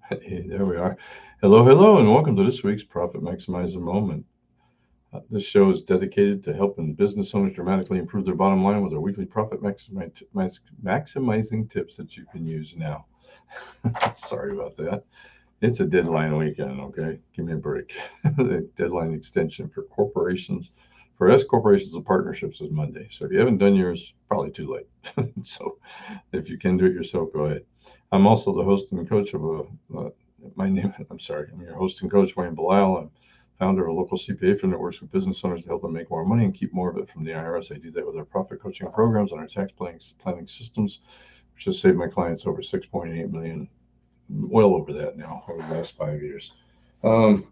Hey, there we are. Hello, hello, and welcome to this week's Profit Maximizer Moment. This show is dedicated to helping business owners dramatically improve their bottom line with our weekly maximizing tips that you can use now. Sorry about that. It's a deadline weekend, okay? Give me a break. The deadline extension for corporations, for S corporations and partnerships is Monday. So if you haven't done yours, probably too late. So if you can do it yourself, go ahead. I'm also the host and coach of I'm your host and coach, Wayne Belisle. I'm founder of a local CPA firm that works with business owners to help them make more money and keep more of it from the IRS. I do that with our profit coaching programs and our tax planning systems, which has saved my clients over 6.8 million, well over that now over the last 5 years. Um,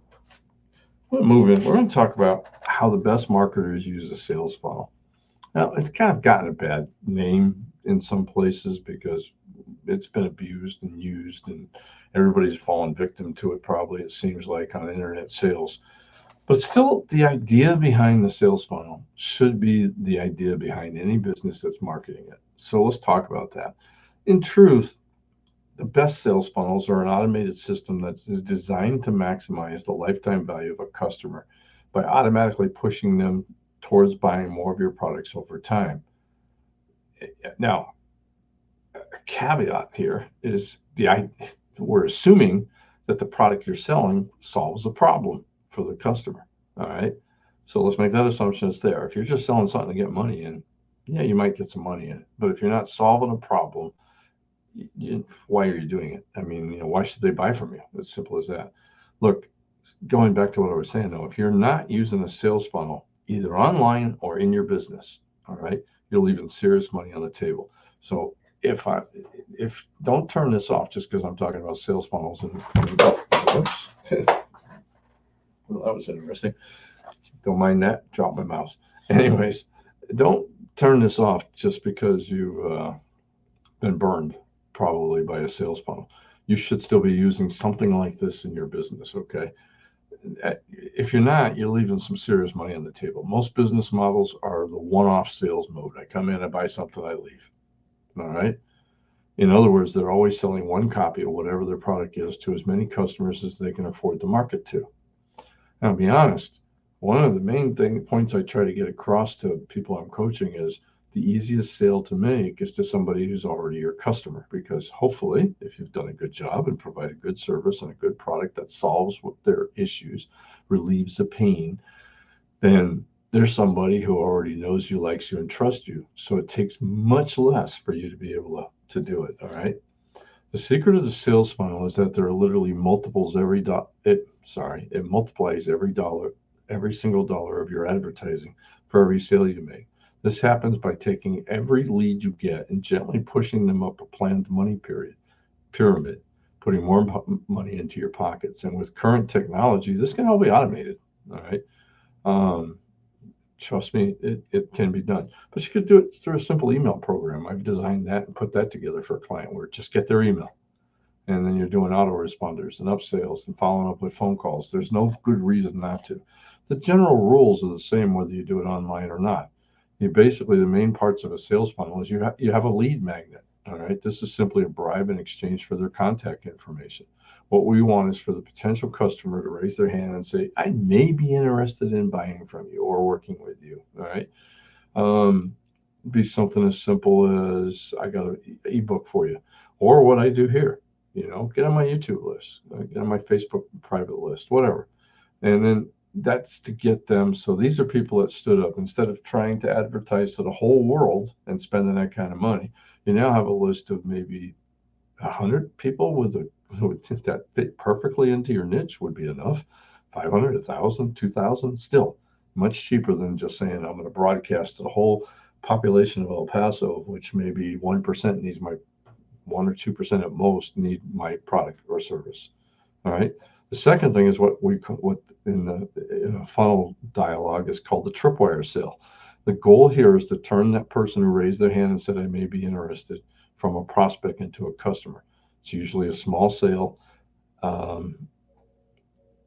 we're going to talk about how the best marketers use a sales funnel. Now, it's kind of gotten a bad name in some places because it's been abused and used, and everybody's fallen victim to it, probably, it seems like, on internet sales. But still, the idea behind the sales funnel should be the idea behind any business that's marketing it. So let's talk about that. In truth, the best sales funnels are an automated system that is designed to maximize the lifetime value of a customer by automatically pushing them towards buying more of your products over time. Now, a caveat here is we're assuming that the product you're selling solves a problem for the customer. All right. So let's make that assumption it's there. If you're just selling something to get money in, yeah, you might get some money in it. But if you're not solving a problem, why are you doing it? I mean, why should they buy from you? As simple as that. Look, going back to what I was saying though, if you're not using a sales funnel either online or in your business, all right, you're leaving serious money on the table. So if I if don't turn this off just because I'm talking about sales funnels and oops, well, that was interesting. Don't mind that. Drop my mouse. Anyways, don't turn this off just because you've been burned probably by a sales funnel. You should still be using something like this in your business, okay? If you're not, you're leaving some serious money on the table. Most business models are the one off sales mode. I come in, I buy something, I leave. All right. In other words, they're always selling one copy of whatever their product is to as many customers as they can afford to market to. Now, to be honest, one of the points I try to get across to people I'm coaching is the easiest sale to make is to somebody who's already your customer, because hopefully, if you've done a good job and provide a good service and a good product that solves what their issues, relieves the pain, then there's somebody who already knows you, likes you, and trusts you. So it takes much less for you to be able to do it. All right. The secret of the sales funnel is that there are literally multiples it multiplies every single dollar of your advertising for every sale you make. This happens by taking every lead you get and gently pushing them up a planned money pyramid, putting more money into your pockets. And with current technology, this can all be automated. All right. Um, Trust me, it can be done. But you could do it through a simple email program. I've designed that and put that together for a client where just get their email, and then you're doing autoresponders and upsells and following up with phone calls. There's no good reason not to. The general rules are the same whether you do it online or not. Basically, the main parts of a sales funnel is you have a lead magnet. All right, this is simply a bribe in exchange for their contact information. What we want is for the potential customer to raise their hand and say, "I may be interested in buying from you or working with you." All right, um, be something as simple as, "I got an ebook for you," or what I do here. Get on my YouTube list, get on my Facebook private list, whatever. And then that's to get them. So these are people that stood up instead of trying to advertise to the whole world and spending that kind of money. You now have a list of maybe 100 people that fit perfectly into your niche would be enough. 500, 1,000, 2,000, still much cheaper than just saying I'm going to broadcast to the whole population of El Paso, which maybe 1% needs my 1 or 2% at most need my product or service. All right. The second thing is what in a funnel dialogue is called the tripwire sale. The goal here is to turn that person who raised their hand and said, "I may be interested," from a prospect into a customer. It's usually a small sale, um,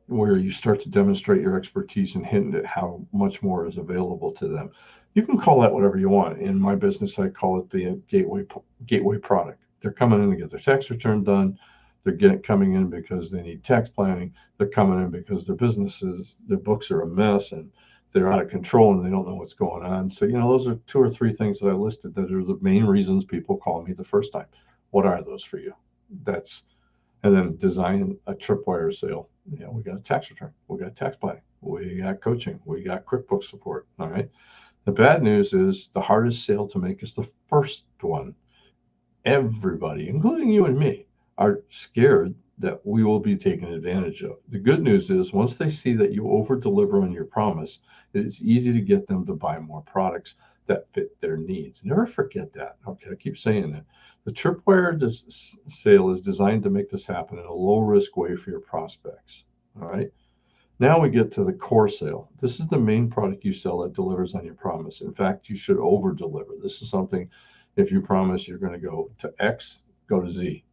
where you start to demonstrate your expertise and hint at how much more is available to them. You can call that whatever you want. In my business, I call it the gateway product. They're coming in to get their tax return done. They're coming in because they need tax planning. They're coming in because their businesses, their books are a mess and they're out of control and they don't know what's going on. So, those are 2 or 3 things that I listed that are the main reasons people call me the first time. What are those for you? And then design a tripwire sale. We got a tax return. We got tax planning. We got coaching. We got QuickBooks support. All right. The bad news is the hardest sale to make is the first one. Everybody, including you and me, are scared that we will be taken advantage of. The good news is once they see that you over deliver on your promise, it's easy to get them to buy more products that fit their needs. Never forget that. Okay, I keep saying that. The Tripwire sale is designed to make this happen in a low risk way for your prospects. All right. Now we get to the core sale. This is the main product you sell that delivers on your promise. In fact, you should over deliver. This is something, if you promise you're going to go to X, go to Z.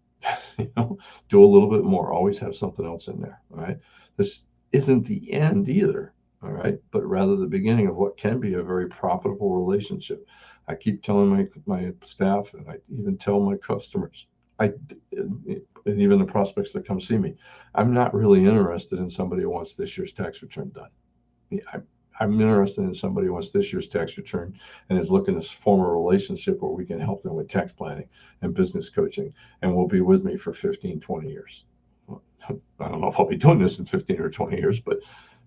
Do a little bit more. Always have something else in there. All right. This isn't the end either. All right. But rather the beginning of what can be a very profitable relationship. I keep telling my staff, and I even tell my customers, and even the prospects that come see me, I'm not really interested in somebody who wants this year's tax return done. I'm interested in somebody who wants this year's tax return and is looking to form a relationship where we can help them with tax planning and business coaching and will be with me for 15, 20 years. I don't know if I'll be doing this in 15 or 20 years, but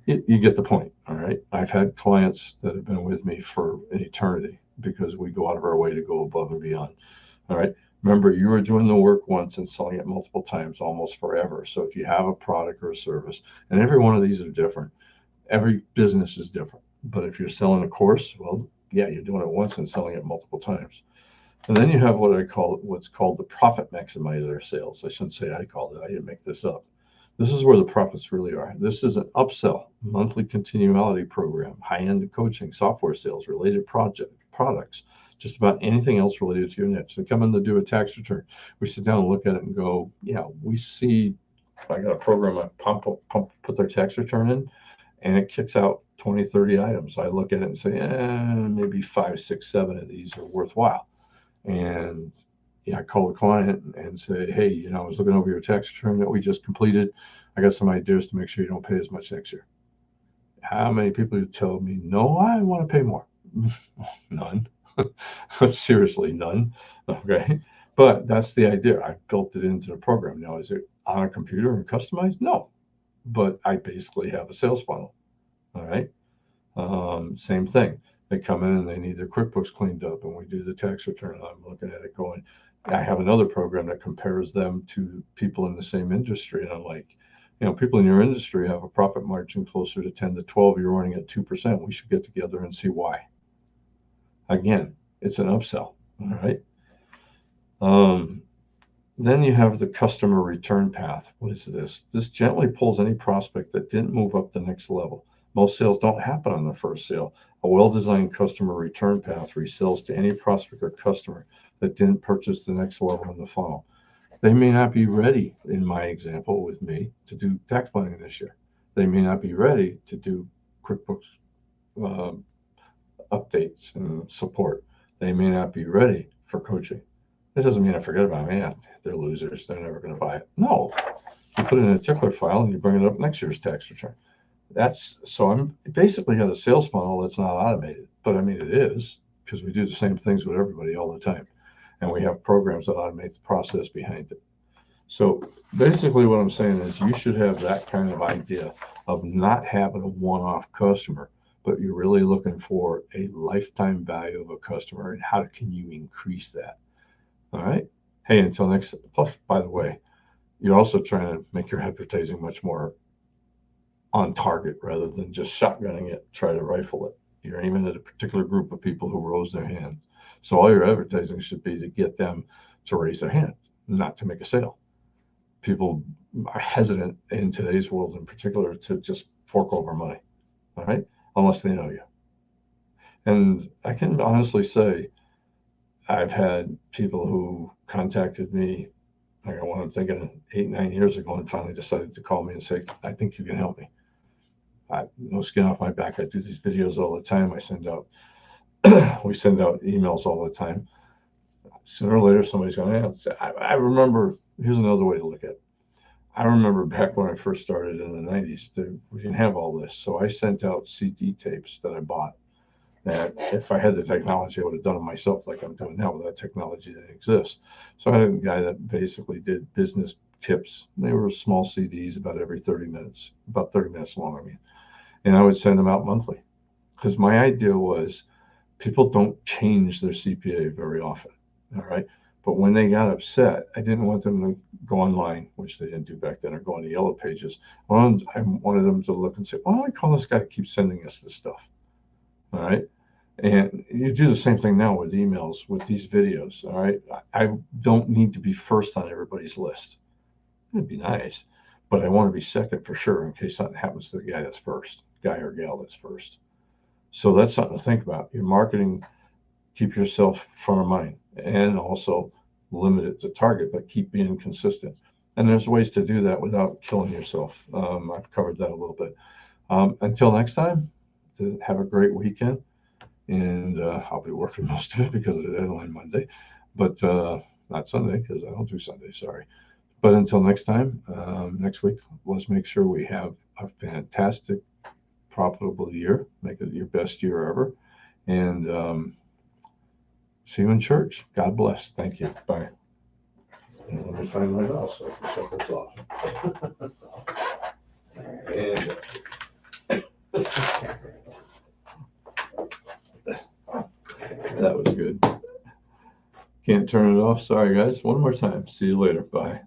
you get the point. All right. I've had clients that have been with me for an eternity because we go out of our way to go above and beyond. All right. Remember, you are doing the work once and selling it multiple times, almost forever. So if you have a product or a service, and every one of these are different, every business is different. But if you're selling a course, well, yeah, you're doing it once and selling it multiple times. And then you have what's called the profit maximizer sales. I shouldn't say I called it. I didn't make this up. This is where the profits really are. This is an upsell, monthly continuality program, high-end coaching, software sales, related products, just about anything else related to your niche. They come in to do a tax return. We sit down and look at it and go, yeah, we see, I got a program I put their tax return in, and it kicks out 20, 30 items. I look at it and say, maybe 5, 6, 7 of these are worthwhile. And I call the client and say, hey, I was looking over your tax return that we just completed. I got some ideas to make sure you don't pay as much next year. How many people tell me, no, I want to pay more? None. Seriously, none. Okay. But that's the idea. I built it into the program. Now, is it on a computer and customized? No. But I basically have a sales funnel. All right. Same thing. They come in and they need their QuickBooks cleaned up, and we do the tax return. I'm looking at it going, I have another program that compares them to people in the same industry. And I'm like, people in your industry have a profit margin closer to 10 to 12. You're running at 2%. We should get together and see why. Again, it's an upsell. All right. Then you have the customer return path. What is this? This gently pulls any prospect that didn't move up the next level. Most sales don't happen on the first sale. A well-designed customer return path resells to any prospect or customer that didn't purchase the next level in the funnel. They may not be ready, in my example with me, to do tax planning this year. They may not be ready to do QuickBooks updates and support. They may not be ready for coaching. This doesn't mean I forget about them. Yeah, they're losers. They're never going to buy it. No, you put it in a tickler file and you bring it up next year's tax return. I'm basically got a sales funnel that's not automated, but I mean it is, because we do the same things with everybody all the time, and we have programs that automate the process behind it. So basically what I'm saying is you should have that kind of idea of not having a one-off customer, but you're really looking for a lifetime value of a customer and how can you increase that. All right. Hey, until next. Plus, by the way, you're also trying to make your advertising much more on target rather than just shotgunning it, try to rifle it. You're aiming at a particular group of people who rose their hand. So all your advertising should be to get them to raise their hand, not to make a sale. People are hesitant in today's world in particular to just fork over money, all right, unless they know you. And I can honestly say I've had people who contacted me, I got one I'm thinking 8, 9 years ago, and finally decided to call me and say, I think you can help me. No skin off my back. I do these videos all the time. We send out emails all the time. Sooner or later, somebody's going to answer. I remember, here's another way to look at it. I remember back when I first started in the 90s, we didn't have all this. So I sent out CD tapes that I bought that if I had the technology, I would have done it myself like I'm doing now, but that technology didn't exist. So I had a guy that basically did business tips. They were small CDs about every 30 minutes, about 30 minutes long, I mean. And I would send them out monthly because my idea was people don't change their CPA very often. All right. But when they got upset, I didn't want them to go online, which they didn't do back then, or go on the yellow pages. I wanted them to look and say, why don't we call this guy to keep sending us this stuff? All right. And you do the same thing now with emails, with these videos. All right. I don't need to be first on everybody's list. It'd be nice, but I want to be second for sure in case something happens to the guy that's first, guy or gal that's first. So that's something to think about. Your marketing, keep yourself front of mind, and also limit it to target, but keep being consistent. And there's ways to do that without killing yourself. I've covered that a little bit. Until next time, have a great weekend. And I'll be working most of it because of the deadline Monday, but not Sunday because I don't do Sunday. Sorry. But until next time, next week, let's make sure we have a fantastic, profitable year. Make it your best year ever. And see you in church. God bless. Thank you. Bye. And let me find my mouse so I can shut this off. And that was good. Can't turn it off. Sorry, guys. One more time. See you later. Bye.